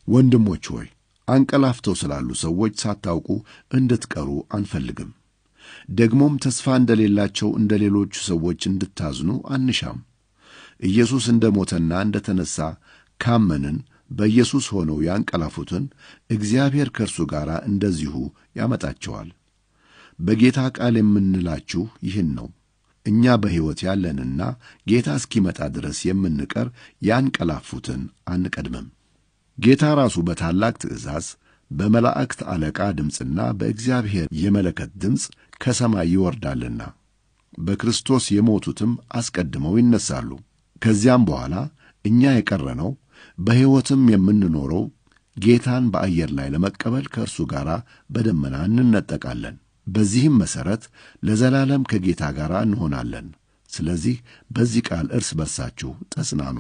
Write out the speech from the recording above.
ወንድሞች ሆይ አንቀላፍተው ስላሉ ሰዎች ሳታውቁ እንድትቀሩ አንፈልግም። ደግሞም ተስፋ እንደሌላቸው እንደ ሌሎቹ ሰዎች እንድታዝኑ አንሻም። ኢየሱስ እንደ ሞተና እንደ ተነሣ ካመንን በኢየሱስ ሆነው ያንቀላፉትን እግዚአብሔር ከእርሱ ጋር እንደዚሁ ያመጣቸዋል። በጌታ ቃል የምንላችሁ ይህን ነው። እኛ በሕይወት ያለንና ጌታ እስኪመጣ ድረስ የምንቀር ያንቀላፉትን አንቀድምም። ጌታ ራሱ በታላቅ ትእዛዝ በመላእክት አለቃ ድምፅና በእግዚአብሔር የመለከት ድምፅ ከሰማይ ይወርዳልና በክርስቶስ የሞቱትም አስቀድመው ይነሳሉ። ከዚያም በኋላ እኛ የቀረነው በሕይወትም የምንኖረው ጌታን በአየር ላይ ለመቀበል ከእርሱ ጋር በደመና እንነጠቃለን። በዚህም መሠረት ለዘላለም ከጌታ ጋር እንሆናለን። ስለዚህ በዚህ ቃል እርስ በርሳችሁ ተጽናኑ።